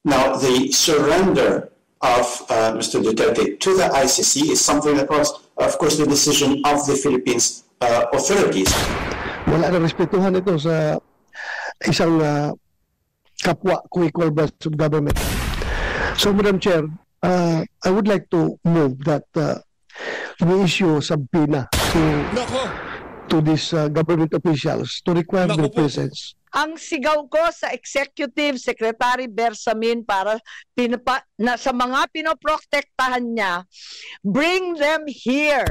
Now, the surrender of Mr. Duterte to the ICC is something that was, of course, the decision of the Philippines authorities. Wala na respetuhan ito sa isang kapwa co-equal branch of government. So, Madam Chair, I would like to move that we issue subpoena to these government officials to require their presence. Ang sigaw ko sa Executive Secretary Bersamin para sa mga pinoprotektahan niya, bring them here.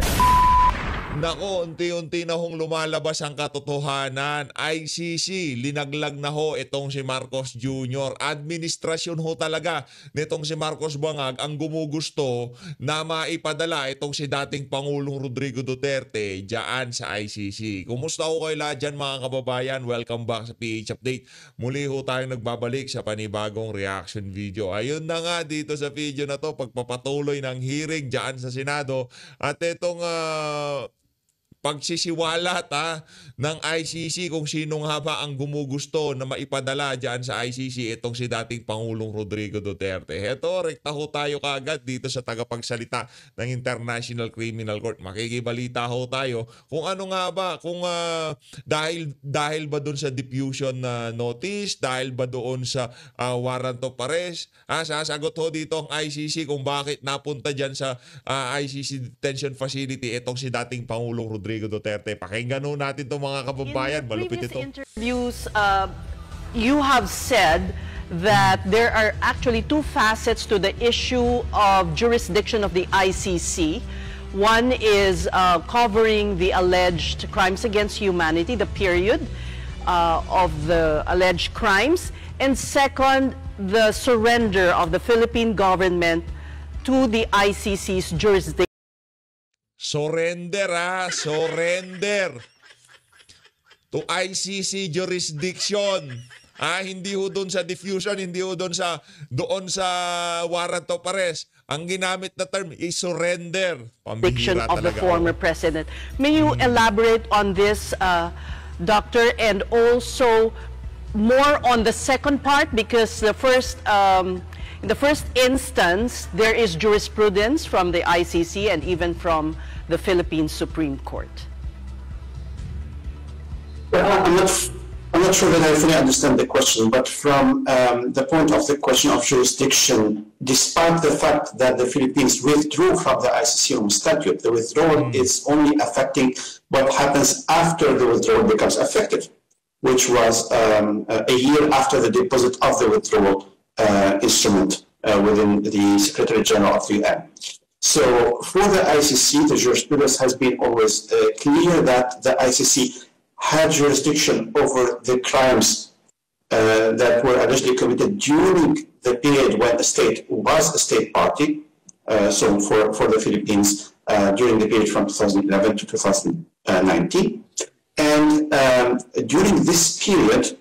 Nako, unti-unti na hong lumalabas ang katotohanan. ICC, linaglag na ho itong si Marcos Jr. Administrasyon ho talaga nitong si Marcos Bangag ang gumugusto na maipadala itong si dating Pangulong Rodrigo Duterte dyan sa ICC. Kumusta ho kayo lahat dyan mga kababayan? Welcome back sa PH Update. Muli ho tayong nagbabalik sa panibagong reaction video. Ayun na nga dito sa video na to, pagpapatuloy ng hearing dyan sa Senado at itong pagsisiwalat ng ICC kung sino nga ba ang gumugusto na maipadala dyan sa ICC itong si dating Pangulong Rodrigo Duterte. Heto, rekta ho tayo kaagad dito sa tagapagsalita ng International Criminal Court. Makikibalita ho tayo kung ano nga ba, kung dahil ba doon sa diffusion notice, dahil ba doon sa warrant of arrest, sasagot ho dito ang ICC kung bakit napunta dyan sa ICC detention facility itong si dating Pangulong Rodrigo Duterte. Pakinggan ho natin itong mga kababayan. Malupit ito. In interviews, you have said that there are actually two facets to the issue of jurisdiction of the ICC. One is covering the alleged crimes against humanity, the period of the alleged crimes. And second, the surrender of the Philippine government to the ICC's jurisdiction. Surrender surrender to ICC jurisdiction. Hindi ho doon sa diffusion, hindi ho doon sa warrant of arrest. Ang ginamit na term is surrender. Jurisdiction of the former president. May you elaborate on this, Doctor, and also more on the second part, because the first in the first instance, there is jurisprudence from the ICC and even from the Philippine Supreme Court. Well, I'm not sure that I fully understand the question, but from the point of the question of jurisdiction, despite the fact that the Philippines withdrew from the ICC statute, the withdrawal is only affecting what happens after the withdrawal becomes effective, which was a year after the deposit of the withdrawal instrument within the Secretary General of the UN. So for the ICC, the jurisprudence has been always clear that the ICC had jurisdiction over the crimes that were allegedly committed during the period when a state was a state party. So for the Philippines, during the period from 2011 to 2019. And during this period,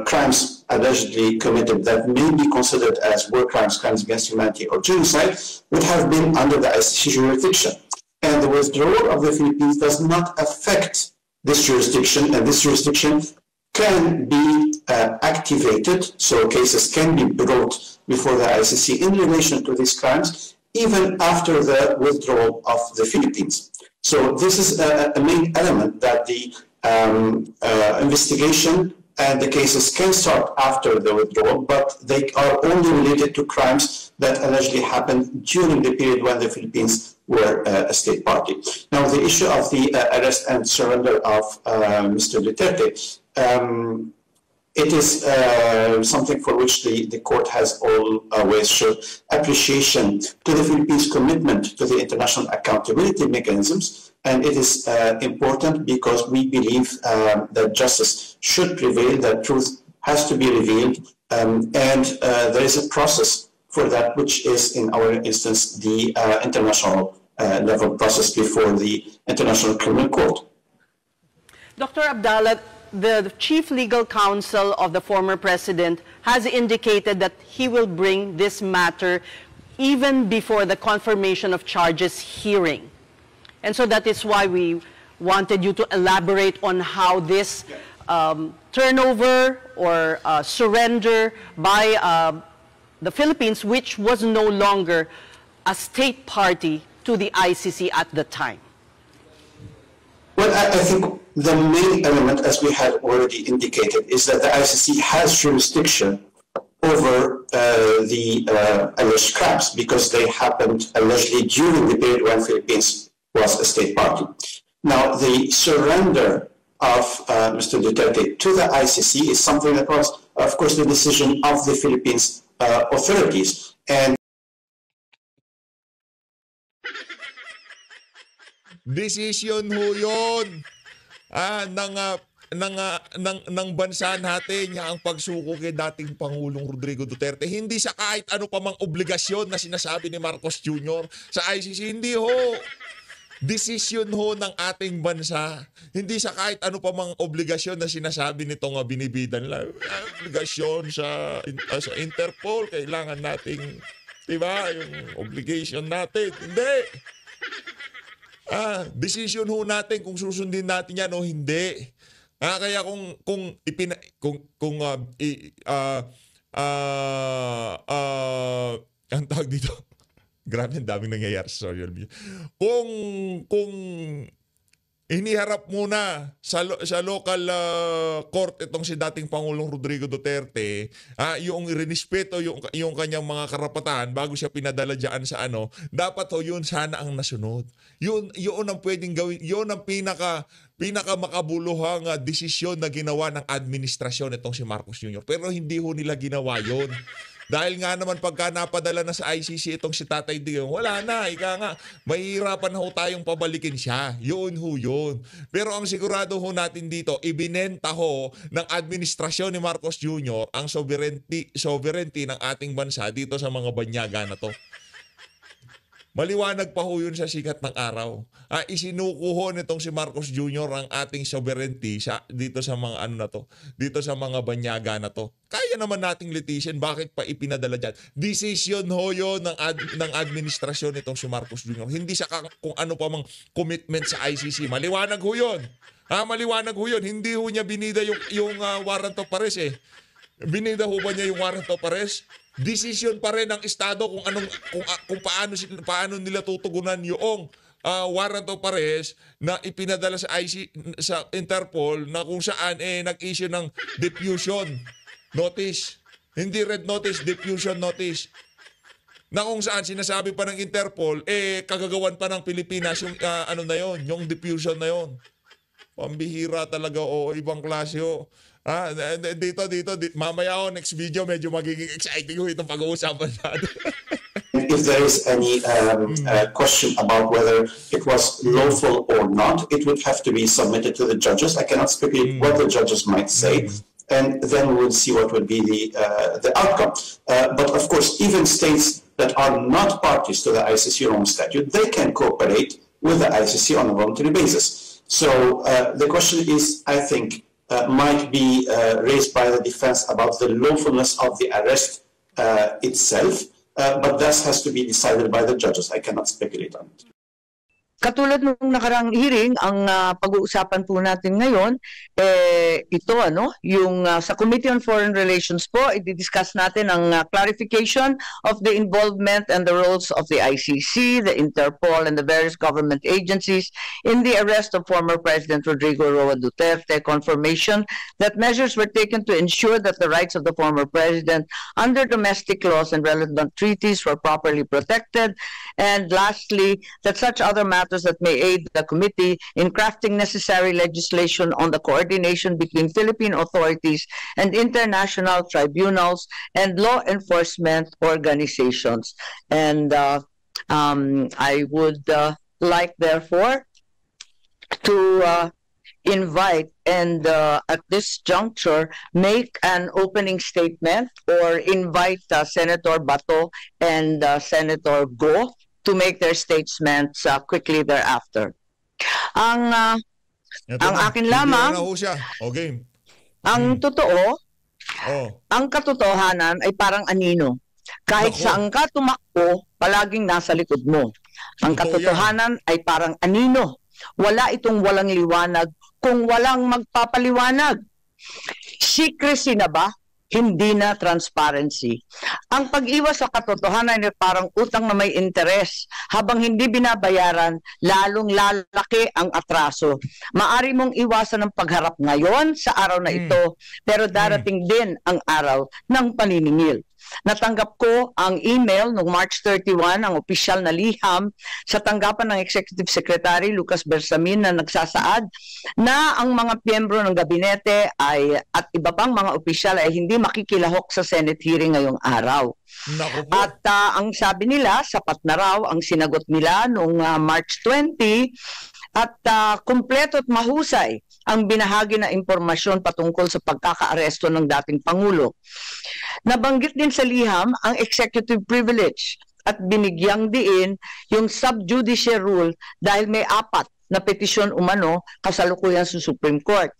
crimes allegedly committed that may be considered as war crimes, crimes against humanity, or genocide would have been under the ICC jurisdiction. And the withdrawal of the Philippines does not affect this jurisdiction, and this jurisdiction can be activated, so cases can be brought before the ICC in relation to these crimes, even after the withdrawal of the Philippines. So this is a main element, that the investigation and the cases can start after the withdrawal, but they are only related to crimes that allegedly happened during the period when the Philippines were a state party. Now, the issue of the arrest and surrender of Mr. Duterte, it is something for which the court has always showed appreciation to the Philippines' commitment to the international accountability mechanisms. And it is important because we believe that justice should prevail, that truth has to be revealed, and there is a process for that, which is, in our instance, the international level process before the International Criminal Court. Dr. Abdallah, the Chief Legal Counsel of the former president has indicated that he will bring this matter even before the confirmation of charges hearing. And so that is why we wanted you to elaborate on how this turnover or surrender by the Philippines, which was no longer a state party to the ICC at the time? Well, I think the main element, as we had already indicated, is that the ICC has jurisdiction over the alleged crimes because they happened allegedly during the period when Philippines was a state party. Now, the surrender of Mr. Duterte to the ICC is something that was, of course, the decision of the Philippines authorities. And decision ho yun ng bansa natin ang pagsuko kay dating Pangulong Rodrigo Duterte. Hindi sa kahit ano pa mang obligasyon na sinasabi ni Marcos Jr. sa ICC. Hindi ho. Desisyon ho ng ating bansa. Hindi sa kahit ano pa mang obligasyon na sinasabi nito nga binibidan lang. Obligasyon sa Interpol. Kailangan nating, diba, yung obligation natin. Hindi. Decision ho natin kung susundin natin yan o hindi. Kaya ang tawag dito, grabe, ang daming nangyayari sa social media. Kung iniharap muna sa local court itong si dating Pangulong Rodrigo Duterte, yung irenespeto yung kanyang mga karapatan bago siya pinadala diyan sa dapat yun sana ang nasunod. Yun ang pwedeng gawin, yun ang pinaka makabuluhang desisyon na ginawa ng administrasyon itong si Marcos Jr. Pero hindi ho nila ginawa yun. Dahil nga naman pagka napadala na sa ICC itong si Tatay Digong, wala na, mahihirapan na ho tayong pabalikin siya. Yun ho yun. Pero ang sigurado ho natin dito, ibinenta ho ng administrasyon ni Marcos Jr. ang sovereignty ng ating bansa dito sa mga banyaga na to. Maliwanag pa ho yun sa sikat ng araw. Isinuko ho nitong si Marcos Jr. ang ating sovereignty dito sa mga dito sa mga banyaga na to. Kaya naman nating litisyan, bakit pa ipinadala dyan? Decision ho yun ng administrasyon nitong si Marcos Jr. Hindi sa kung ano pa mang commitment sa ICC. Maliwanag ho yun. Maliwanag ho yun. Hindi ho niya binida yung warrant of arrest eh. Binida ho ba niya yung warrant of arrest? Decision pa rin ng Estado kung paano nila tutugunan yung warrant of arrest na ipinadala sa Interpol na kung saan nag-issue ng diffusion notice. Hindi red notice, diffusion notice. Na kung saan sinasabi pa ng Interpol, kagagawan pa ng Pilipinas yung yung diffusion na yon. Pambihira talaga ibang klase ho. Dito, mamaya next video, medyo magiging exciting itong pag-uusapan natin. If there is any question about whether it was lawful or not, it would have to be submitted to the judges. I cannot speculate what the judges might say, and then we'll see what would be the outcome. But of course, even states that are not parties to the ICC Rome Statute, they can cooperate with the ICC on a voluntary basis. So the question is, I think, might be raised by the defense about the lawfulness of the arrest itself, but that has to be decided by the judges. I cannot speculate on it. Katulad nung nakarang hearing, ang pag-uusapan po natin ngayon, ito yung sa Committee on Foreign Relations po, i-discuss natin ang clarification of the involvement and the roles of the ICC, the Interpol, and the various government agencies in the arrest of former President Rodrigo Roa Duterte, confirmation that measures were taken to ensure that the rights of the former president under domestic laws and relevant treaties were properly protected, and lastly, that such other matters that may aid the committee in crafting necessary legislation on the coordination between Philippine authorities and international tribunals and law enforcement organizations. And I would like, therefore, to invite and at this juncture make an opening statement or invite Senator Bato and Senator Go to make their statements quickly thereafter. Ang akin lamang, okay. Ang totoo, ang katotohanan ay parang anino. Kahit saan ka tumakbo, palaging nasa likod mo. Ang katotohanan ay parang anino. Wala itong walang liwanag kung walang magpapaliwanag. Secrecy na ba hindi na transparency. Ang pag-iwas sa katotohanan ay parang utang na may interes. Habang hindi binabayaran, lalong lalaki ang atraso. Maari mong iwasan ang pagharap ngayon sa araw na ito, pero darating din ang araw ng paniningil. Natanggap ko ang email noong March 31, ang opisyal na liham sa tanggapan ng Executive Secretary Lucas Bersamin na nagsasaad na ang mga miyembro ng gabinete at iba pang mga opisyal ay hindi makikilahok sa Senate hearing ngayong araw. At ang sabi nila, sapat na raw ang sinagot nila noong March 20 at kumpleto at mahusay ang binahagi na impormasyon patungkol sa pagkakaaresto ng dating Pangulo. Nabanggit din sa liham ang executive privilege at binigyang diin yung sub judice rule dahil may 4 na petisyon umano kasalukuyan sa Supreme Court.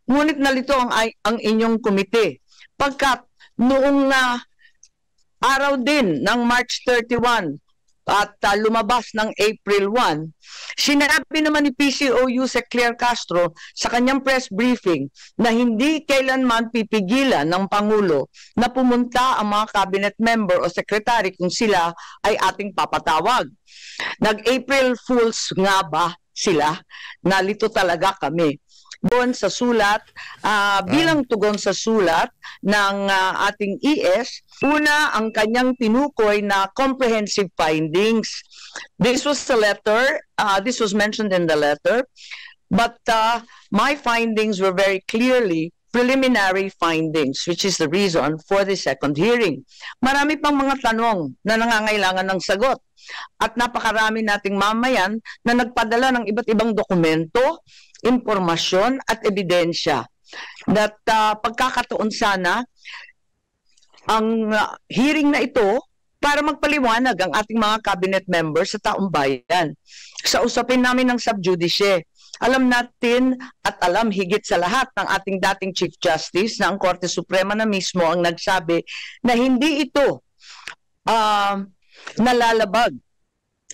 Ngunit nalito ang inyong komite pagkat noong araw din ng March 31 at lumabas ng April 1, sinabi naman ni PCOU Sec Claire Castro sa kanyang press briefing na hindi kailanman pipigilan ng Pangulo na pumunta ang mga cabinet member o secretary kung sila ay ating papatawag. Nag-April Fools nga ba sila? Nalito talaga kami. Doon sa sulat, bilang tugon sa sulat ng ating ES, una ang kanyang tinukoy na comprehensive findings. This was the letter, this was mentioned in the letter, but my findings were very clearly preliminary findings, which is the reason for the second hearing. Marami pang mga tanong na nangangailangan ng sagot. At napakarami nating mamayan na nagpadala ng iba't ibang dokumento, impormasyon at ebidensya. That pagkakataon sana ang hearing na ito para magpaliwanag ang ating mga cabinet members sa taong bayan. Sa usapin namin ng sub judice, alam natin at alam higit sa lahat ng ating dating Chief Justice na ang Korte Suprema na mismo ang nagsabi na hindi ito nalalabag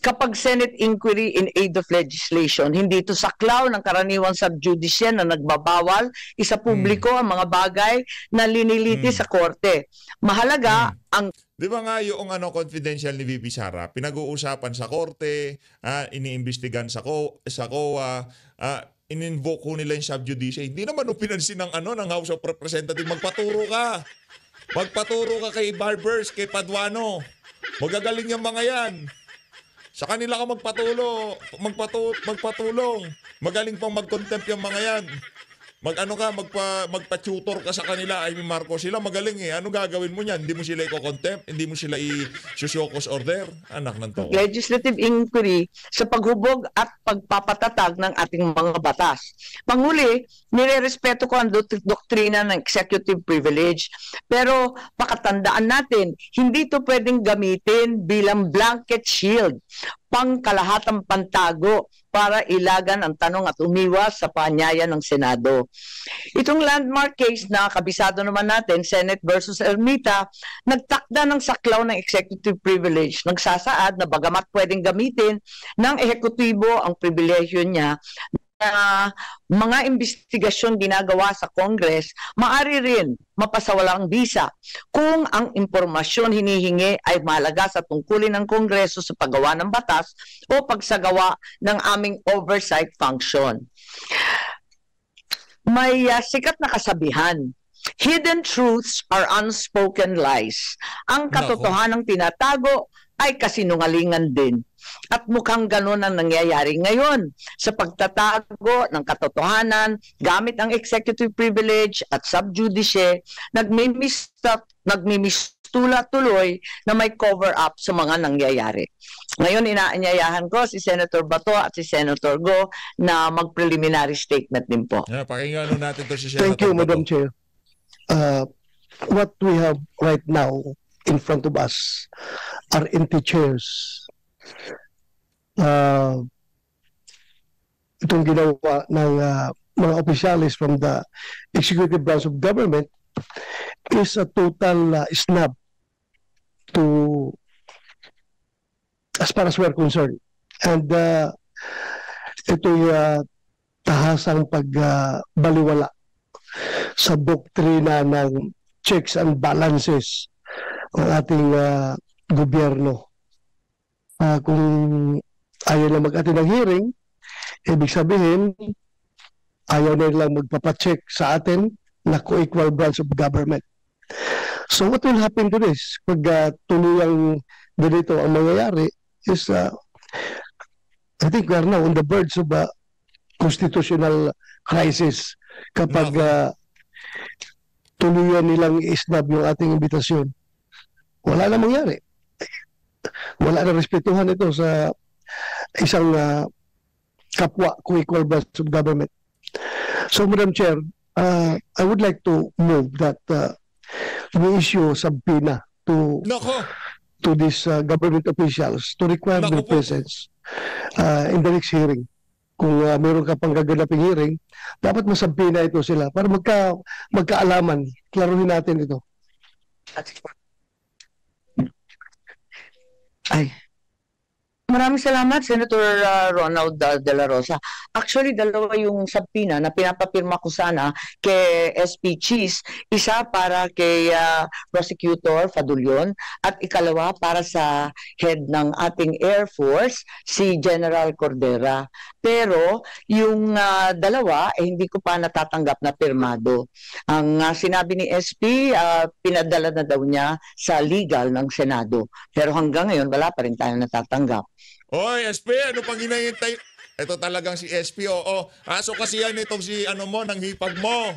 kapag Senate inquiry in aid of legislation. Hindi ito saklaw ng karaniwang sub-judice na nagbabawal isa publiko ang mga bagay na liniliti sa korte. Mahalaga ang... Di ba nga yung confidential ni VP Sara, pinag-uusapan sa korte, iniimbestigan sa COA, in-invoke ko nila yung sub-judice. Hindi naman pinansin ng House of Representatives. Magpaturo ka kay Barbers, kay Paduano. Magagaling yung mga yan. Sa kanila ka magpatulong. Magaling pang mag-contempt yung mga yan. Magpa-tutor ka sa kanila. I mean, Marco, sila magaling eh. Ano gagawin mo niyan? Hindi mo sila i-contempt? Hindi mo sila i-susyokos order? Anak ng tao. Legislative inquiry sa paghubog at pagpapatatag ng ating mga batas. Panghuli, nirerespeto ko ang doktrina ng executive privilege. Pero pakatandaan natin, hindi ito pwedeng gamitin bilang blanket shield, pangkalahatang pantago para ilagan ang tanong at umiwas sa paanyaya ng Senado. Itong landmark case na kabisado naman natin, Senate versus Ermita, nagtakda ng saklaw ng executive privilege. Nagsasaad na bagamat pwedeng gamitin ng ehekutibo ang pribilehyo niya na mga investigasyon ginagawa sa Congress, maaari rin mapasawalang bisa kung ang impormasyon hinihingi ay mahalaga sa tungkulin ng Kongreso sa paggawa ng batas o pagsagawa ng aming oversight function. May sikat na kasabihan, hidden truths are unspoken lies. Ang katotohanang tinatago ay kasinungalingan din. At mukhang gano'n ang nangyayari ngayon sa pagtatago ng katotohanan gamit ang executive privilege at sub judice, nagmimistula tuloy na may cover-up sa mga nangyayari. Ngayon, inaanyayahan ko si Senator Bato at si Senator Go na mag-preliminary statement din po. Pakinggan natin to si Senator Thank you, Bato. Madam Chair. What we have right now in front of us are empty chairs. Itong ginawa ng mga opisyalis from the executive branch of government is a total snub to as far as we're concerned. And ito'y tahasang pagbaliwala sa doktrina ng checks and balances ng ating gobyerno. Kung ayaw na mag-attend ng hearing, ibig sabihin, ayaw na nilang magpapacheck sa atin na co-equal branch of government. So what will happen to this? Pag tuluyang ganito ang mangyayari is, I think we are now on the verge of a constitutional crisis kapag tuluyan nilang isnab yung ating imbitasyon. Wala na mangyari. Wala na respetuhan ito sa isang kapwa co-equal branch of government. So, Madam Chair, I would like to move that we issue subpoena to these government officials to require their presence in the next hearing. Kung meron ka pang gaganaping hearing, dapat masubpoena ito sila para magkaalaman. Klaruhin natin ito. Maraming salamat, Senator Ronald De La Rosa. Actually, dalawa yung subpoena na pinapapirma ko sana kay SP Cheese. Isa para kay Prosecutor Fadulion at ikalawa para sa head ng ating Air Force, si General Cordera. Pero yung dalawa, hindi ko pa natatanggap na pirmado. Ang sinabi ni SP, pinadala na daw niya sa legal ng Senado. Pero hanggang ngayon, wala pa rin tayo natatanggap. Oy, SP, ano pang hinahintay? Ito talagang si SP, oo. Aso kasi yan itong si nang hipag mo.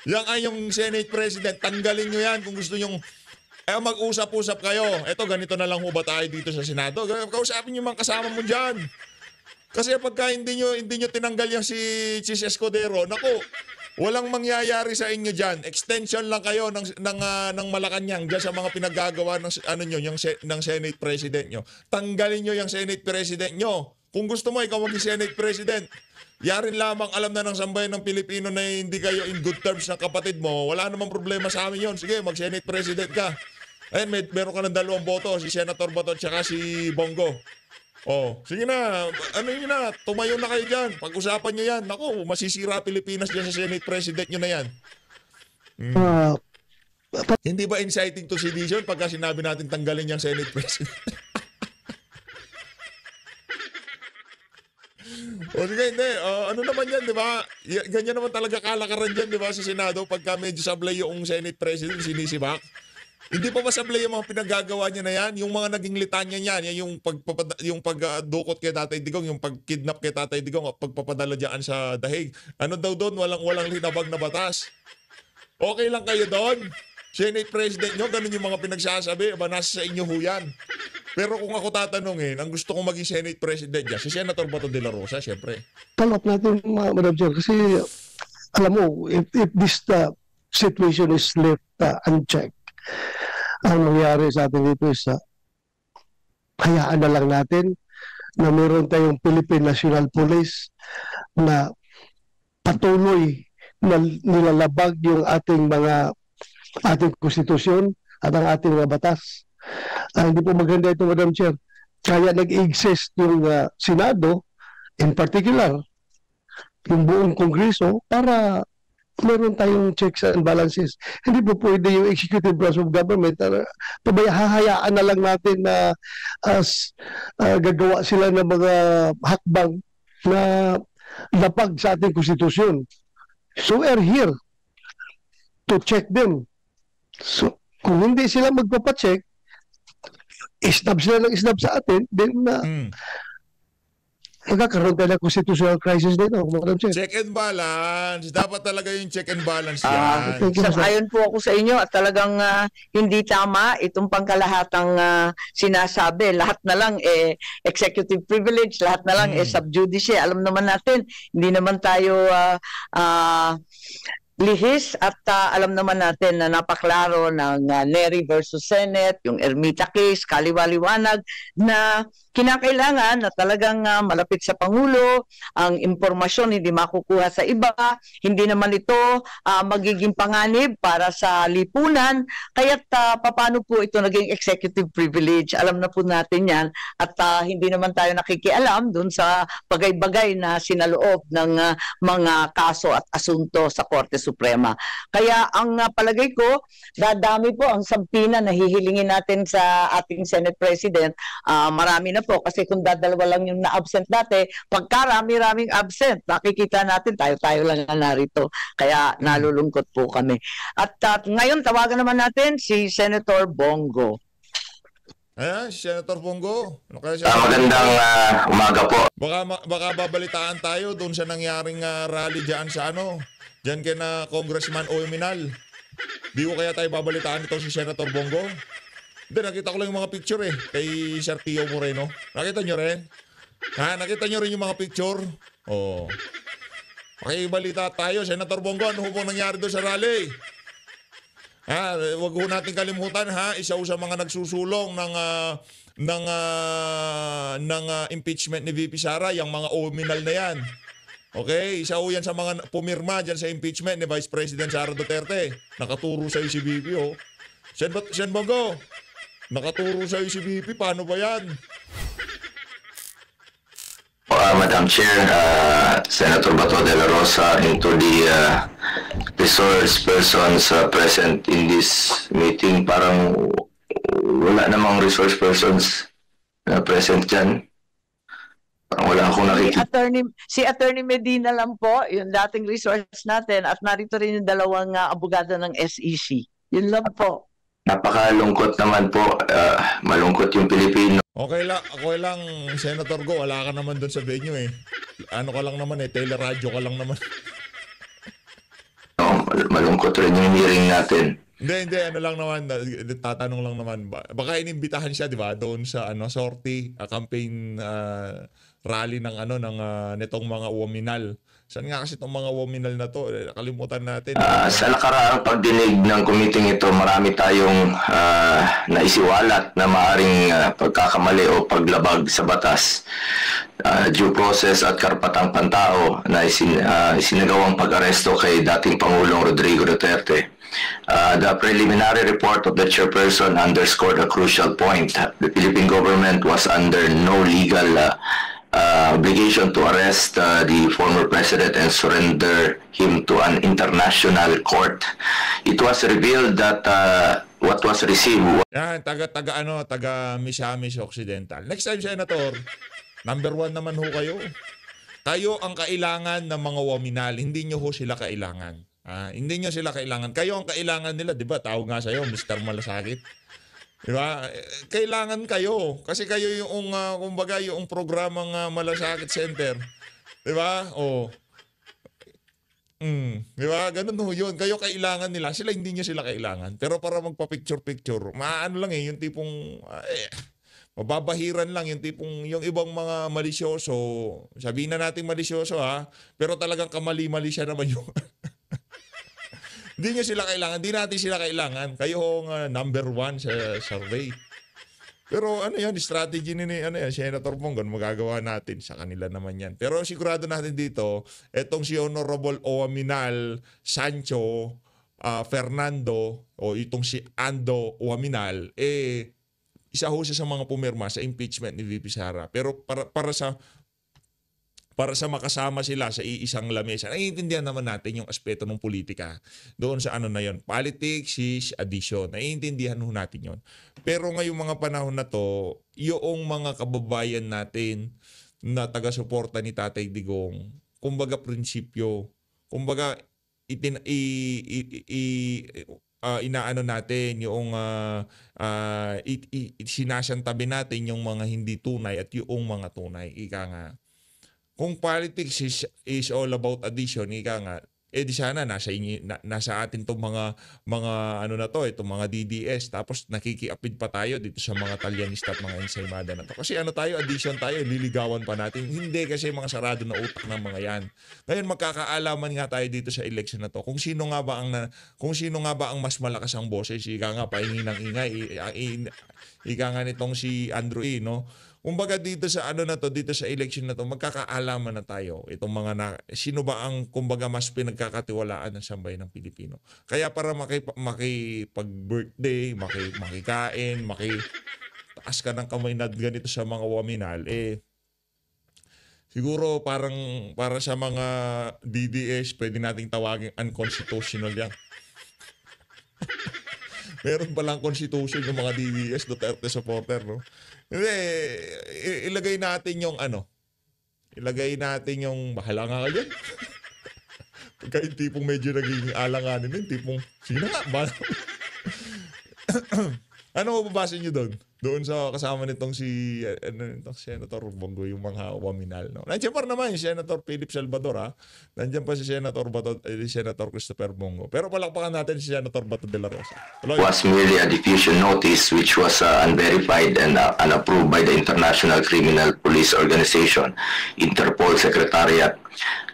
Yan ay yung Senate President. Tanggalin nyo yan kung gusto nyo mag-usap-usap kayo. Ito, ganito na lang ho ba tayo dito sa Senado? Kausapin nyo mga kasama mo dyan. Kasi pagka hindi nyo tinanggal yan si Chis Escudero, naku, walang mangyayari sa inyo dyan. Extension lang kayo ng Malacanang dyan sa mga pinaggagawa ng ng Senate President nyo. Tanggalin nyo yung Senate President nyo. Kung gusto mo, ikaw maging Senate President. Yarin lamang alam na ng sambayan ng Pilipino na hindi kayo in good terms ng kapatid mo. Wala namang problema sa amin yon. Sige, mag-Senate President ka. Ayun, meron ka ng 2 boto. Si Senator Bato at saka si Bongo. Oh, sige na, tumayo na kayo dyan. Pag-usapan nyo yan. Naku, masisira Pilipinas dyan sa Senate President nyo na yan. Hindi ba inciting to sedition pagka sinabi natin tanggalin yung Senate President? O sige, hindi. Ano naman yan, di ba? Ganyan naman talaga kalakaran dyan, di ba, sa Senado pagka medyo sablay yung Senate President, sinisibak. Hindi pa masablay yung mga pinagagawa niya na yan? Yung mga naging litanya niyan, yan yung pagdukot kay Tatay Digong, yung pagkidnap kay Tatay Digong, pagpapadala diyan sa dahig. Ano daw doon? Walang linabag na batas. Okay lang kayo doon? Senate President nyo, ganun yung mga pinagsasabi. Aba, nasa sa inyo ho yan. Pero kung ako tatanungin, ang gusto kong maging Senate President niya, si Senator Bato de la Rosa, syempre. Talap natin, Madam Chair, kasi alam mo, if this situation is left unchecked, ang nangyari sa atin dito is hayaan na lang natin na meron tayong Philippine National Police na patuloy na nilalabag yung ating konstitusyon at ang ating mga batas. Hindi po maganda ito, Madam Chair. Kaya nag-exist yung Senado, in particular, yung buong Kongreso, para meron tayong checks and balances. Hindi po pwede yung executive branch of government. Hahayaan na lang natin na gagawa sila ng mga hakbang na lapag sa ating konstitusyon. So we are here to check them. So kung hindi sila magpapacheck, isnab sila ng isnab sa atin, then magkakaroon tayo ng constitutional crisis dito. Check and balance. Dapat talaga yung check and balance yan. Ayon po ako sa inyo at talagang hindi tama itong pangkalahatang sinasabi. Lahat na lang executive privilege, lahat na lang sub judice. Alam naman natin, hindi naman tayo lihis at alam naman natin na napaklaro ng Nery versus Senate, yung Ermita case, kaliwaliwanag na kinakailangan na talagang malapit sa Pangulo, ang impormasyon hindi makukuha sa iba, hindi naman ito magiging panganib para sa lipunan, kaya't paano po ito naging executive privilege, alam na po natin yan at hindi naman tayo nakikialam dun sa bagay-bagay na sinaloob ng mga kaso at asunto sa Korte Suprema. Kaya ang palagay ko, dadami po ang sampina na hihilingin natin sa ating Senate President. Marami na po kasi kung dadalawa lang yung na-absent dati, pagkarami-raming absent, nakikita natin tayo-tayo lang na narito. Kaya nalulungkot po kami. At ngayon, tawagan naman natin si Senator Bongo. Ayan, Senator Bongo. Ano kaya Magandang umaga po. Baka babalitaan tayo doon sa nangyaring rally dyan sa dyan kay na Congressman Oeminal. Di ko kaya tayo babalitaan ito si Senator Bongo? Hindi, nakita ko lang yung mga picture kay Sir Tio Moreno. Nakita nyo rin? Nakita nyo rin yung mga picture? Oo. Makibalita tayo, Senator Bongo. Ano po nangyari doon sa rally? Wag ho natin kalimutan isa sa mga nagsusulong ng impeachment ni VP Sara, yung mga Oeminal na yan. Okay, isa ho yan sa mga pumirma dyan sa impeachment ni Vice President Sara Duterte. Nakaturo sa si VP Sen Bongo, nakaturo sa si VP, paano ba yan? Madam Chair, Senator Bato de la Rosa, into the resource persons present in this meeting, parang wala namang resource persons present dyan. Parang wala akong nakikita. Si Attorney Medina lang po, yung dating resource natin, at narito rin yung dalawang abogado ng SEC. Yun lang po. Napakalungkot naman po. Malungkot yung Pilipino. Okay lang, Senator Go. Wala ka naman doon sa venue Ano ka lang naman teleradyo ka lang naman. Malungkot rin yung hearing natin. Hindi, ano lang naman, tatanong lang naman. Baka inimbitahan siya, di ba, doon sa sortie, campaign rally ng nitong mga Uominal. Saan nga kasi itong mga Uominal na to? Nakalimutan natin. Sa nakaraang pagdinig ng committee ito, marami tayong naisiwalat na maaring pagkakamali o paglabag sa batas, due process at karapatang pantao na isinagawang pag-aresto kay dating Pangulong Rodrigo Duterte. The preliminary report of the chairperson underscored a crucial point. The Philippine government was under no legal obligation to arrest the former president and surrender him to an international court. It was revealed that what was received. Yan, taga Misamis Occidental. Next time, Senator, number 1 naman ho kayo. Kayo ang kailangan ng mga Uominal, hindi nyo ho sila kailangan. Hindi nyo sila kailangan. Kayo ang kailangan nila, di ba? Tawag nga sa'yo, Mr. Malasakit. Di ba? Kailangan kayo. Kasi kayo yung, kumbaga, yung programang Malasakit Center. Di ba? Di ba? Ganun ho yun. Kayo kailangan nila. Sila hindi nyo sila kailangan. Pero para magpa-picture-picture, maano lang yung tipong, mababahiran lang yung tipong, yung ibang mga malisyoso. Sabihin na natin malisyoso pero talagang kamali-mali siya naman yung... Hindi nyo sila kailangan. Hindi natin sila kailangan. Kayo ang number 1 sa survey. Pero strategy ni Senator Bongo, magagawa natin sa kanila naman yan. Pero sigurado natin dito, etong si Honorable Oeminal Sancho Fernando o itong si Ando Oeminal, isa ho siya sa mga pumirma sa impeachment ni VP Sara. Pero para sa makasama sila sa iisang lamesa, naiintindihan naman natin yung aspeto ng politika. Doon sa na yun, politics is addition. Naiintindihan ho natin yun. Pero ngayong mga panahon na to, yung mga kababayan natin na taga-suporta ni Tatay Digong, kumbaga prinsipyo, kumbaga inaano natin yung sinasantabi natin yung mga hindi tunay at yung mga tunay. Ika nga. Kung politics is all about addition, ika nga, di sana nasa atin tong mga itong mga DDS, tapos nakikiapid pa tayo dito sa mga Talyanista at mga ensaymada na to. Kasi tayo, addition tayo, liligawan pa natin. Hindi kasi mga sarado na utak ng mga yan. Ngayon magkakaalaman nga tayo dito sa election na to kung sino nga ba ang mas malakas ang boses. Ika nga pahingi ng ingay, ika nga nitong si Andrew no? Kumbaga dito sa dito sa election na to, magkakaalaman na tayo itong mga sino ba ang kumbaga mas pinagkakatiwalaan ng sambayan ng Pilipino. Kaya para makipag-birthday, makikain, taas ka ng kamay na ganito sa mga Uominal, Siguro para sa mga DDS, pwede nating tawagin unconstitutional yan. Meron palang constitution yung mga DDS, Duterte supporter, no? Hindi, ilagay natin yung ilagay natin yung bahala nga ka dyan. Pagka yung tipong medyo naging alanganin yun, tipong, sige na nga, bahala. Ano mababasa nyo doon? Doon sa kasama nitong si Senator Bongo, yung mga waminal. No? Nandiyan pa naman yung Senator Philip Salvador. Ha? Nandiyan pa si Senator Christopher Bongo. Pero palakpakan natin si Senator Bato de la Rosa. Tuloy. Was merely a diffusion notice which was unverified and unapproved by the International Criminal Police Organization, Interpol Secretariat.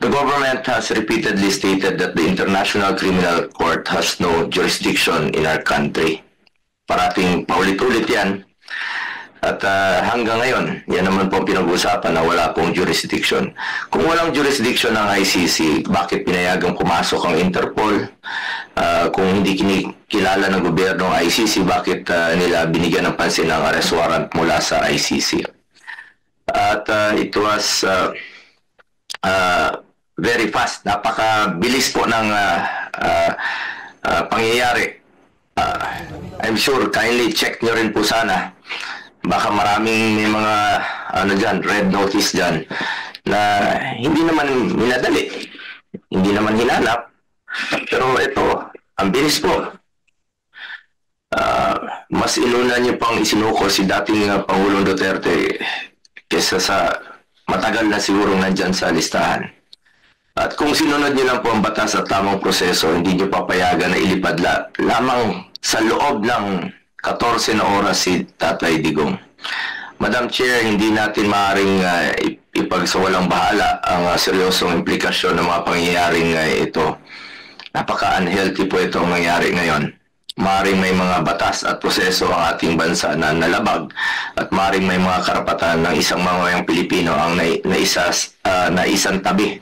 The government has repeatedly stated that the International Criminal Court has no jurisdiction in our country. Parating paulit-ulit yan. At hanggang ngayon, yan naman po pinag-uusapan na wala pong jurisdiction. Kung walang jurisdiction ng ICC, bakit pinayagang pumasok ang Interpol? Kung hindi kinikilala ng gobyerno ng ICC, bakit nila binigyan ng pansin ng arrest warrant mula sa ICC? At it was very fast. Napakabilis po ng pangyayari. I'm sure kindly check nyo rin po sana. Baka maraming may mga red notice dyan na hindi naman minadali, hindi naman hinanap, pero ito, ang bilis po. Mas inuna niyo pang isinuko si dating Pangulong Duterte kesa sa matagal na siguro nandyan sa listahan. At kung sinunod niyo lang po ang batas at tamang proseso, hindi niyo papayagan na ilipad lamang sa loob ng 14 na oras si Tatay Digong. Madam Chair, hindi natin maaaring ipagsawalang bahala ang seryosong implikasyon ng mga pangyayaring ito. Napaka-unhealthy po itong nangyari ngayon. Maaaring may mga batas at proseso ang ating bansa na nalabag at maaaring may mga karapatan ng isang mamamayang Pilipino ang naisang tabi.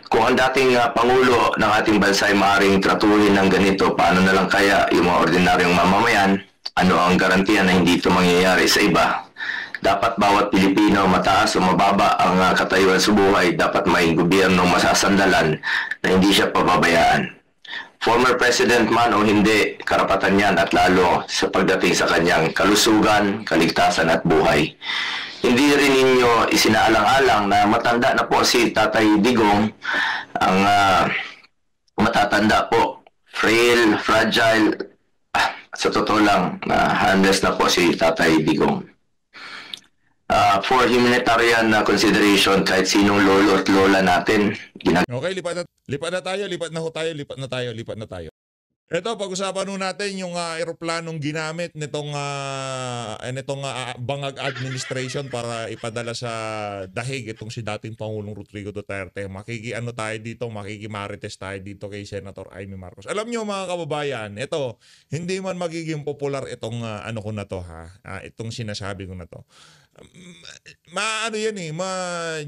Kung ang dating Pangulo ng ating bansa ay maaaring tratuhin ng ganito, paano na lang kaya yung mga ordinaryong mamamayan? Ano ang garantiya na hindi ito mangyayari sa iba? Dapat bawat Pilipino, mataas o mababa ang katayuan sa buhay, dapat may gobyernong masasandalan na hindi siya pababayaan. Former President man o hindi, karapatan yan at lalo sa pagdating sa kanyang kalusugan, kaligtasan at buhay. Hindi rin ninyo isinaalang-alang na matanda na po si Tatay Digong, ang matatanda po, frail, fragile, sa totoo lang, harmless na po si Tatay Digong. For humanitarian consideration, kahit sinong lolo at lola natin, Okay, lipat na tayo. Ito, pag-usapan nun natin yung aeroplanong ginamit nitong Bangag administration para ipadala sa dahig itong si dating Pangulong Rodrigo Duterte. Makikimarites tayo dito kay Senator Amy Marcos. Alam nyo mga kababayan, ito, hindi man magiging popular itong itong sinasabi ko na to.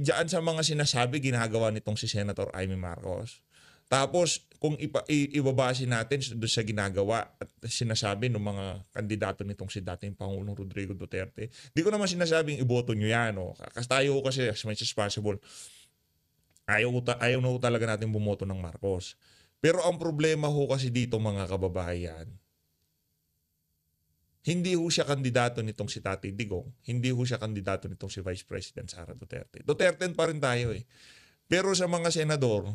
Diyan sa mga sinasabi ginagawa nitong si Senator Amy Marcos. Tapos, kung ibabasin natin doon sa ginagawa at sinasabi ng mga kandidato nitong si dating Pangulong Rodrigo Duterte, di ko naman sinasabing iboto nyo yan. Kasi tayo kasi as much as possible, ayaw na talaga natin bumoto ng Marcos. Pero ang problema kasi dito mga kababayan, hindi siya kandidato nitong si Tatay Digong, hindi siya kandidato nitong si Vice President Sara Duterte. Duterte pa rin tayo eh. Pero sa mga senador,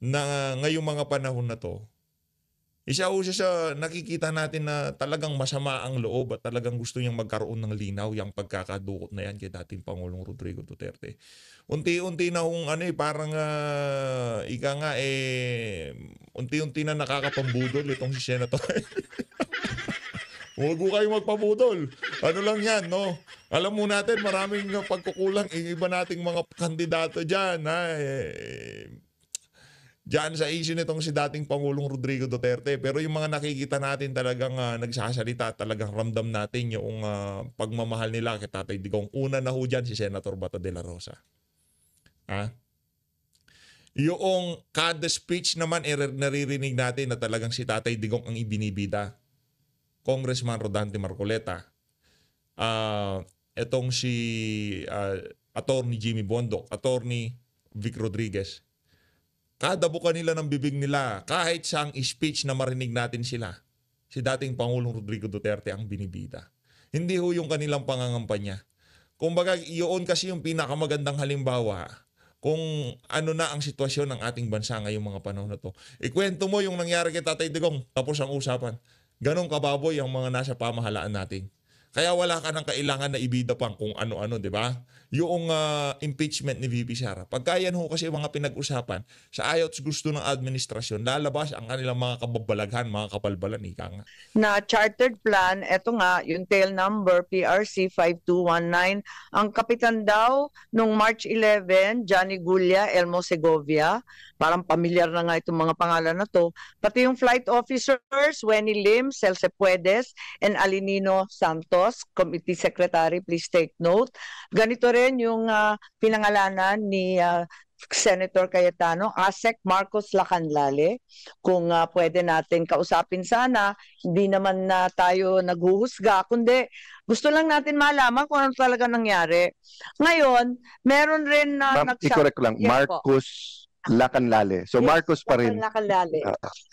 na ngayong mga panahon na to, siya sa nakikita natin na talagang masama ang loob at talagang gusto niyang magkaroon ng linaw yung pagkakadukot na yan kay dating Pangulong Rodrigo Duterte. Unti-unti na parang unti-unti na nakakapambudol itong si Senator. Huwag ko kayo magpabudol. Ano lang yan, no? Alam mo natin, maraming pagkukulang. Iba nating mga kandidato dyan, diyan sa issue nitong si dating Pangulong Rodrigo Duterte. Pero yung mga nakikita natin talagang nagsasalita, talagang ramdam natin yung pagmamahal nila kay Tatay Digong. Una na dyan si Senator Bato de la Rosa. Yung kada speech naman naririnig natin na talagang si Tatay Digong ang ibinibida. Congressman Rodante Marcoleta. Itong si Attorney Jimmy Bondoc, Attorney Vic Rodriguez. Kada buka nila ng bibig nila, kahit sa speech na marinig natin sila, si dating Pangulong Rodrigo Duterte ang binibida. Hindi ho yung kanilang pangangampanya. Kumbaga, iyon kasi yung pinakamagandang halimbawa kung ano na ang sitwasyon ng ating bansa ngayong mga panahon na to. Ikwento mo yung nangyari kay Tatay Digong, tapos ang usapan. Ganong kababoy ang mga nasa pamahalaan natin. Kaya wala ka nang kailangan na ibida pang kung ano-ano, di ba? Yung impeachment ni VP Sara. Pagka yan ho kasi mga pinag-usapan, sa ayos gusto ng administrasyon, lalabas ang kanilang mga kababalaghan, mga kabalbalan, ika nga. Na chartered plan, eto nga, yung tail number, PRC 5219. Ang kapitan daw, nung March 11, Johnny Gulla, Elmo Segovia. Parang pamilyar na nga itong mga pangalan na to. Pati yung flight officers, Wenny Lim, Celce Puedes, and Alinino Santos, Committee Secretary, please take note. Ganito rin yung pinangalanan ni Senator Cayetano, ASEC Marcos Lacanlale. Kung pwede natin kausapin sana, hindi naman na tayo naghuhusga, kundi gusto lang natin malaman kung ano talaga nangyari. Ngayon, meron rin na i-correct ko lang, Yes, Marcos Lacanlale. So Yes, Marcos pa rin. Lacanlale.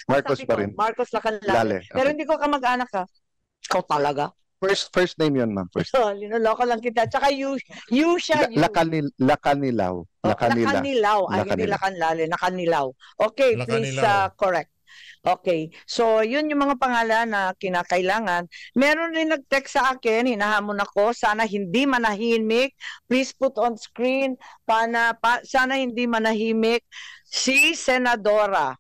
Marcos Sabi pa ko, rin. Marcos Lacanlale. Okay. Pero hindi ko kamag-anak ha. Ikaw talaga. First name yun, ma'am. First. Linuloko lang kita. Tsaka Yusha. Lakanilaw. Lakanilaw. Ay, hindi Lacanlale. Nakanilaw. Okay, please correct. Okay. So, yun yung mga pangalan na kinakailangan. Meron rin nag-text sa akin, hinahamon ako, sana hindi manahimik. Please put on screen. Sana hindi manahimik si Senadora.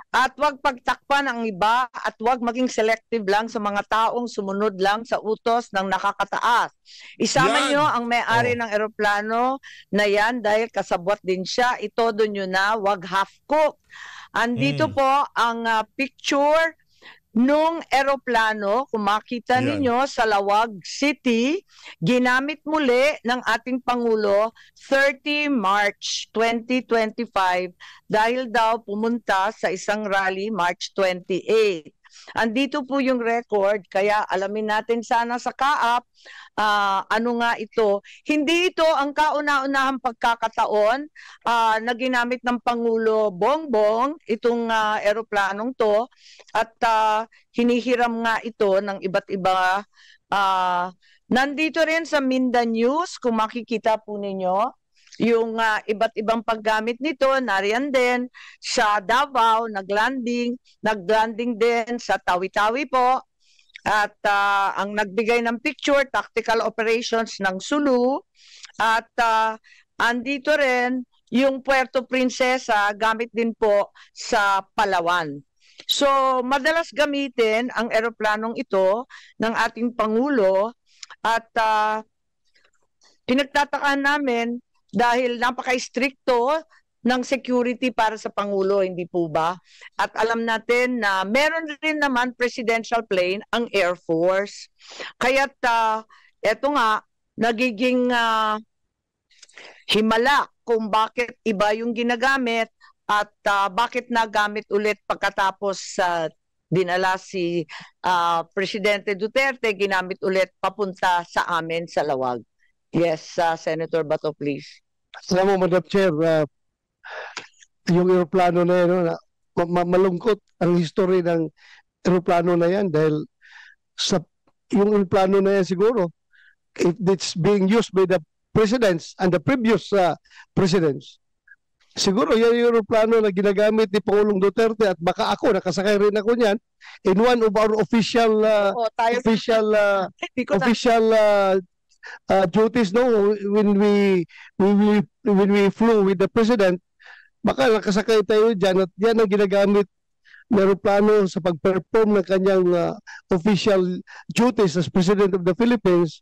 At wag pagtakpan ang iba at wag maging selective lang sa mga taong sumunod lang sa utos ng nakakataas. Isama nyo ang may-ari ng eroplano na yan dahil kasabwat din siya. Itodo nyo na, wag half-cook. Andito po ang picture nung eroplano, kung makita ninyo sa Lawag City, ginamit muli ng ating Pangulo 30 March 2025 dahil daw pumunta sa isang rally March 28. Andito po yung record, kaya alamin natin sana sa kaap ano nga ito. Hindi ito ang kauna-unahang pagkakataon na ginamit ng Pangulo Bongbong itong eroplanong to at hinihiram nga ito ng iba't iba. Nandito rin sa Mindanews, kung makikita po ninyo, yung iba't ibang paggamit nito, nariyan din sa Davao, naglanding din sa Tawi-Tawi po. At ang nagbigay ng picture, tactical operations ng Sulu. At andito rin yung Puerto Princesa, gamit din po sa Palawan. So, madalas gamitin ang eroplanong ito ng ating Pangulo at pinagtatakaan namin dahil napaka-stricto ng security para sa Pangulo, hindi po ba? At alam natin na meron rin naman presidential plane ang Air Force. Kaya't eto nga, nagiging himala kung bakit iba yung ginagamit at bakit nagamit ulit pagkatapos dinala si Presidente Duterte, ginamit ulit papunta sa amin sa Lawag. Yes, Senator Bato, please. Alam mo, Madam Chair, yung eroplano na yan, malungkot ang history ng eroplano na yan dahil yung eroplano na yan siguro, if it's being used by the presidents and the previous presidents, siguro yan yung eroplano na ginagamit ni Pangulong Duterte at baka ako, nakasakay rin ako niyan in one of our official duties, no, when we flew with the president, baka nakasakay tayo dyan at yan ang ginagamit ng aeroplano sa pag-perform ng kanyang official duties as President of the Philippines,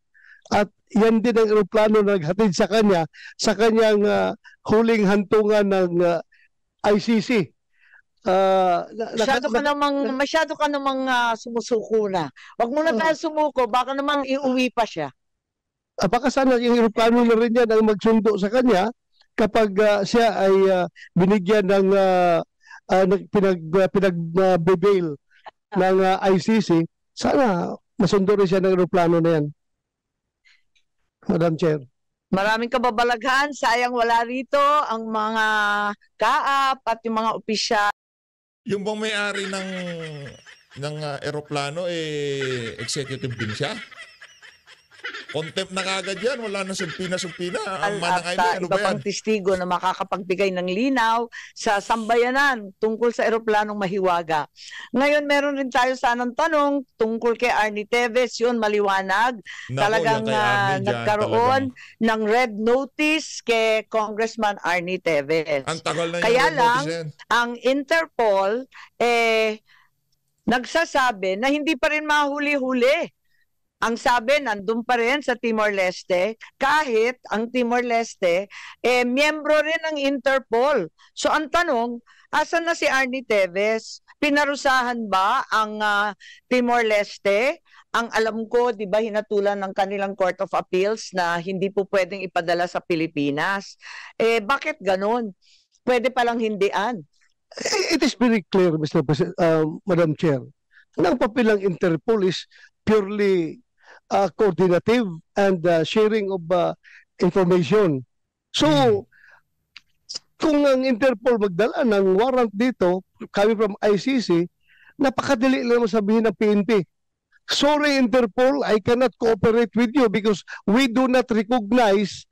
at yan din ang aeroplano na naghatid sa kanya sa kanyang huling hantungan ng ICC. Masyado ka namang sumusuko na. Wag mo na tayo sumuko, baka namang iuwi pa siya. Baka sana yung aeroplano na rin yan ang magsundo sa kanya kapag siya ay binigyan ng pinag-bail ng ICC. Sana masundo rin siya ng aeroplano na yan, Madam Chair. Maraming kababalaghan, sayang wala rito ang mga kaap at yung mga opisyal. Yung bang may-ari ng eroplano, executive din siya? Contempt na kagad yan. Wala na sumpina. Ang manang At ano iba ba yan? pang testigo na makakapagbigay ng linaw sa sambayanan tungkol sa eroplanong mahiwaga. Ngayon, meron rin tayo sanang tanong tungkol kay Arnie Teves. Yun, maliwanag. Nako, Talagang yan kay Arnie dyan, nagkaroon ng red notice kay Congressman Arnie Teves. Ang tagal na Kaya yung lang, notice yan. ang Interpol, nagsasabi na hindi pa rin mahuli-huli. Ang sabi, nandun pa rin sa Timor-Leste, kahit ang Timor-Leste, miyembro rin ng Interpol. So ang tanong, asan na si Arnie Teves? Pinarusahan ba ang Timor-Leste? Ang alam ko, di ba, hinatulan ng kanilang Court of Appeals na hindi po pwedeng ipadala sa Pilipinas. Bakit ganun? Pwede palang hindian. It is very clear, Mr. President, Madam Chair, na ang papel ng Interpol is purely coordinative and sharing of information. So, kung ang Interpol magdala ng warrant dito, coming from ICC, napakadali lang sabihin ng PNP. Sorry, Interpol, I cannot cooperate with you because we do not recognize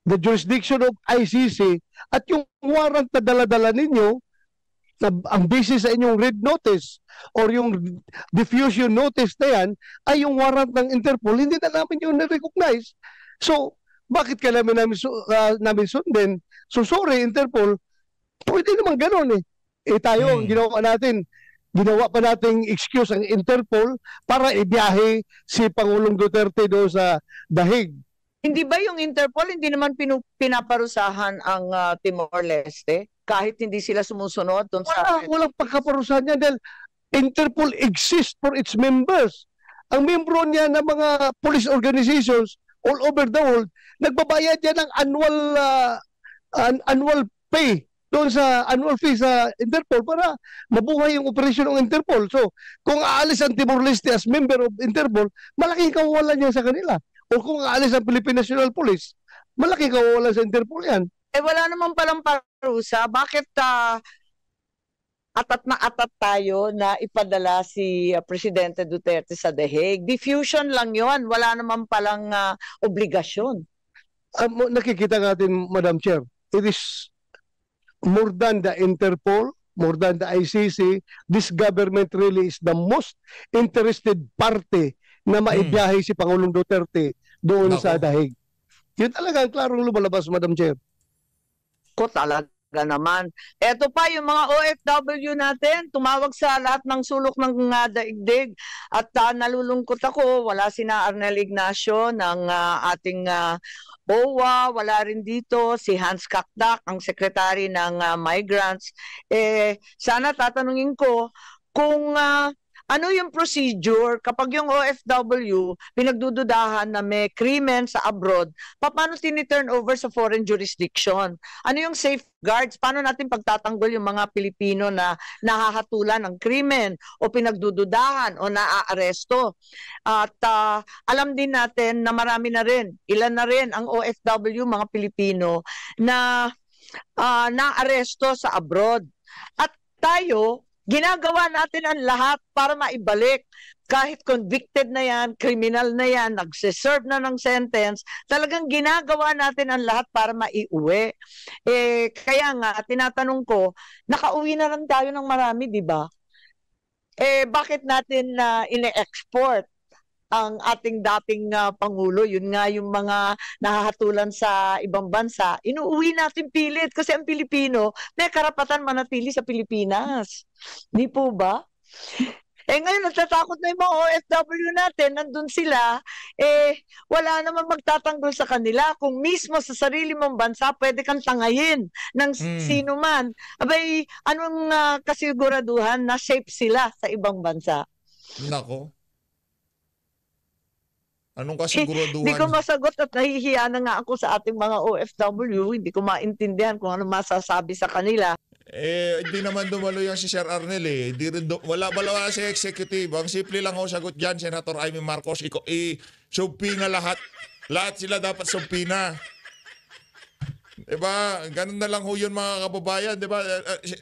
the jurisdiction of ICC at yung warrant na dala-dala ninyo, na ang basis sa inyong red notice or yung diffusion notice na yan ay yung warrant ng Interpol, hindi na namin yung na-recognize. So, bakit ka namin sundin? So, sorry, Interpol, pwede naman ganun eh. Tayo, ang ginawa pa nating excuse ang Interpol para ibiyahe si Pangulong Duterte doon sa The Hague. Hindi ba yung Interpol, hindi naman pinaparusahan ang Timor-Leste? Kahit hindi sila sumusunod doon sa... Walang pagkaparusahan niya dahil Interpol exists for its members. Ang membro niya ng mga police organizations all over the world, nagbabayad yan ng annual pay doon sa annual fee sa Interpol para mabuhay yung operasyon ng Interpol. So, kung aalis ang Timor-Leste as member of Interpol, malaking kawalan niya sa kanila. O kung aalis ang Philippine National Police, malaking kawalan sa Interpol yan. Wala naman palang parusa. Bakit atat na atat tayo na ipadala si Presidente Duterte sa The Hague? Diffusion lang yon. Wala naman palang obligasyon. Nakikita natin, Madam Chair, it is more than the Interpol, more than the ICC, this government really is the most interested party na maibiyahe si Pangulong Duterte doon sa The Hague. Yun talaga ang klarong lumalabas, Madam Chair. Ko talaga naman. Ito pa yung mga OFW natin, tumawag sa lahat ng sulok ng daigdig at nalulungkot ako, wala sina Arnel Ignacio ng ating OWA, wala rin dito si Hans Kakdak, ang secretary ng Migrants. Sana tatanungin ko kung ano yung procedure kapag yung OFW pinagdududahan na may krimen sa abroad, paano tini-turn over sa foreign jurisdiction? Ano yung safeguards? Paano natin pagtatanggol yung mga Pilipino na nahahatulan ng krimen o pinagdududahan o naaaresto? At alam din natin na marami na rin, ilan na rin ang OFW, mga Pilipino, na naaresto sa abroad. At tayo, ginagawa natin ang lahat para maibalik. Kahit convicted na yan, criminal na yan, nagsiserve na ng sentence, talagang ginagawa natin ang lahat para maiuwi. Kaya nga, tinatanong ko, nakauwi na lang tayo ng marami, di ba? Bakit natin ine-export ang ating dating Pangulo? Yun nga yung mga nahahatulan sa ibang bansa. Inuuwi natin pilit kasi ang Pilipino may karapatan manatili sa Pilipinas. Di po ba? Ngayon, natatakot na yung mga OFW natin, nandun sila, wala namang magtatanggol sa kanila. Kung mismo sa sarili mong bansa, pwede kang tangayin ng sino man. Abay, anong kasiguraduhan na safe sila sa ibang bansa? Nako. Anong kasiguraduhan? Hindi ko masagot at nahihiya na nga ako sa ating mga OFW. Hindi ko maintindihan kung ano masasabi sa kanila. Hindi naman dumalo yan si Sir Arnel eh. Wala si executive. Ang simple lang ho sagot dyan, Senator Amy Marcos. Subpi nga lahat. Lahat sila dapat sumpina. Diba? Ganun na lang ho yun mga kababayan. Diba?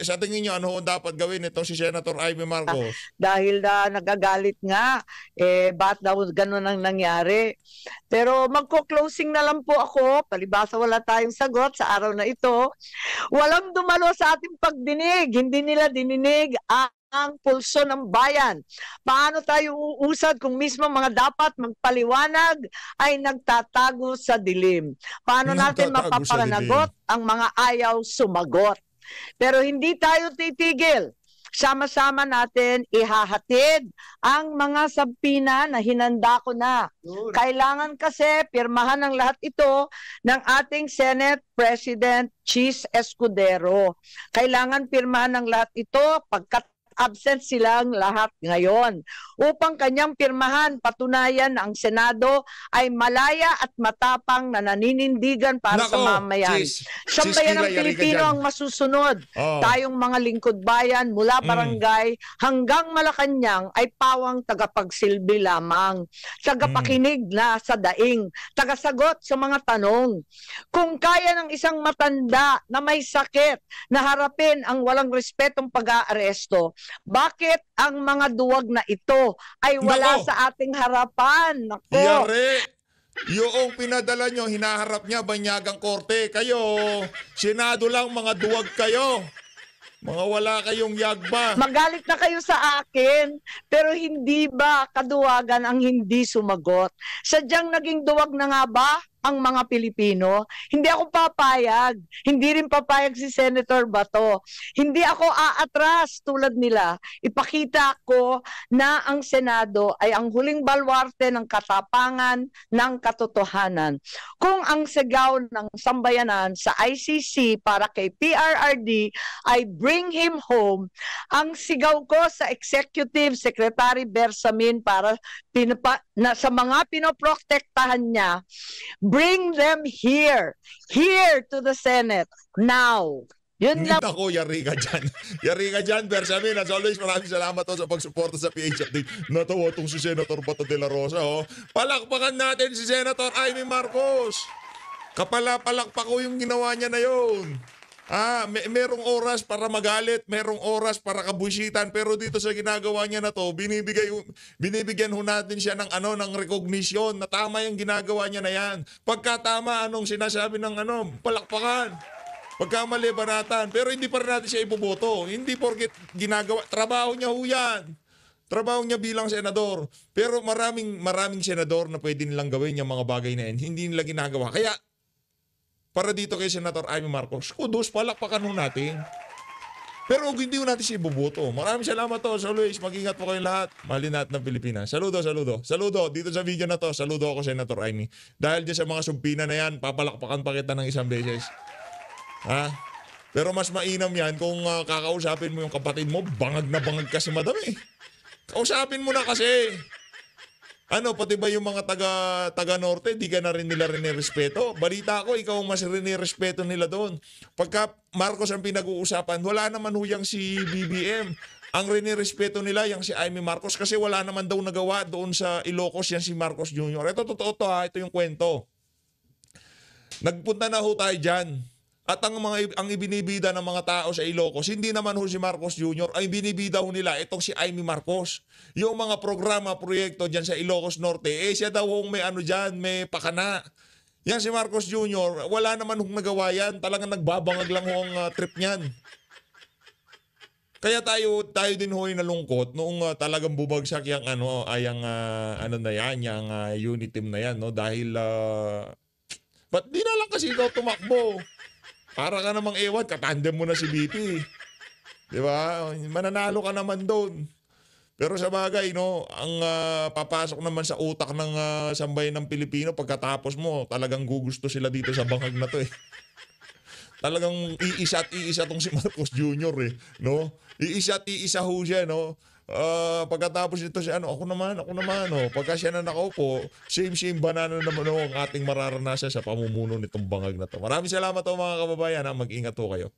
Sa tingin nyo, ano ho dapat gawin itong si Senator Amy Marcos? Dahil na nagagalit nga, ba't daw ganun ang nangyari? Pero magko-closing na lang po ako, palibasa wala tayong sagot sa araw na ito. Walang dumalo sa ating pagdinig, hindi nila dininig ang pulso ng bayan. Paano tayo uusad kung mismo mga dapat magpaliwanag ay nagtatago sa dilim? Paano natin mapapanagot ang mga ayaw sumagot? Pero hindi tayo titigil. Sama-sama natin ihahatid ang mga sabpina na hinanda ko na. Kailangan kasi pirmahan ng lahat ito ng ating Senate President Chis Escudero. Kailangan pirmahan ng lahat ito pagkat absent silang lahat ngayon. Upang kanyang pirmahan, patunayan na ang Senado ay malaya at matapang na naninindigan para sa mamayan. Sambayan ng Pilipino ang masusunod. Tayong mga lingkod bayan mula barangay hanggang Malacanang ay pawang tagapagsilbi lamang. Tagapakinig na sa daing. Tagasagot sa mga tanong. Kung kaya ng isang matanda na may sakit na harapin ang walang respetong pag-aaresto, bakit ang mga duwag na ito ay wala sa ating harapan? Nako. Yari, yung pinadala nyo, hinaharap niya, banyagang korte. Kayo, Senado lang, mga duwag kayo. Mga wala kayong yagba. Magalit na kayo sa akin, pero hindi ba kaduwagan ang hindi sumagot? Sadyang naging duwag na nga ba ang mga Pilipino? Hindi ako papayag. Hindi rin papayag si Senator Bato. Hindi ako aatras tulad nila. Ipakita ko na ang Senado ay ang huling balwarte ng katapangan ng katotohanan. Kung ang sigaw ng sambayanan sa ICC para kay PRRD ay bring him home, ang sigaw ko sa Executive Secretary Bersamin para sa mga pinoprotektahan niya, bring them here to the Senate now. Yun lang. Ako, yari ka dyan. Yari ka dyan, Bersamin. As always, maraming salamat sa pagsuporta sa PH Update. Natawa itong si Senator Bato de la Rosa. Palakpakan natin si Senator Amy Marcos. Kapalapalakpak ko yung ginawa niya na yun. Merong oras para magalit, merong oras para kabusitan, pero dito sa ginagawa niya na to, binibigyan ho natin siya ng recognition na tama yung ginagawa niya na yan. Pagka tama, anong sinasabi ng palakpakan. Pagka mali, banatan. Pero hindi pa rin natin siya iboboto. Hindi porket ginagawa, trabaho niya ho yan. Trabaho niya bilang senador. Pero maraming senador na pwede nilang gawin yung mga bagay na yan. Hindi nila ginagawa. Kaya, para dito kay Senator Amy Marcos, kudos, palakpakan ho natin. Pero hindi ho natin siya iboboto. Maraming salamat to. So Luis, mag-ingat po kayong lahat. Mahalin natin ng Pilipinas. Saludo. Saludo. Dito sa video na to, saludo ako Senator Amy. Dahil dyan sa mga sumpina na yan, papalakpakan pa kita ng isang beses. Pero mas mainam yan kung kakausapin mo yung kapatid mo, bangag na bangag kasi madam eh. Kausapin mo na kasi. Pati ba yung mga taga-norte, di ka na rin nila respeto? Balita ko, ikaw ang mas respeto nila doon. Pagka Marcos ang pinag-uusapan, wala naman huyang si BBM. Ang respeto nila yung si Amy Marcos kasi wala naman daw nagawa doon sa Ilocos yan si Marcos Jr. Ito totoo to ito yung kwento. Nagpunta na ho tayo dyan. At ang ibinibida ng mga tao sa Ilocos, hindi naman ho si Marcos Jr., ay binibida ho nila itong si Amy Marcos. Yung mga programa, proyekto dyan sa Ilocos Norte, siya daw hong may pakana. Yan si Marcos Jr., wala naman hong nagawa yan. Talagang nagbabangag lang ho ang trip niyan. Kaya tayo din ho nalungkot noong talagang bumagsak yung unit team na yan, no? Dahil ba't di na lang kasi ikaw tumakbo? Para ka namang ewan, katandem mo na si BP. Di ba? Mananalo ka naman doon. Pero sa bagay, ang papasok naman sa utak ng sambayan ng Pilipino, pagkatapos mo, talagang gugusto sila dito sa bangag na to eh. Talagang iisa at iisa tong si Marcos Jr. eh. No? Iisa at iisa ho siya, no? Pagkatapos ito siya, ako naman, pagka siya na nakaupo, same banana naman ang ating mararanasan sa pamumuno nitong bangag na to. Maraming salamat mga kababayan, mag-ingat po kayo.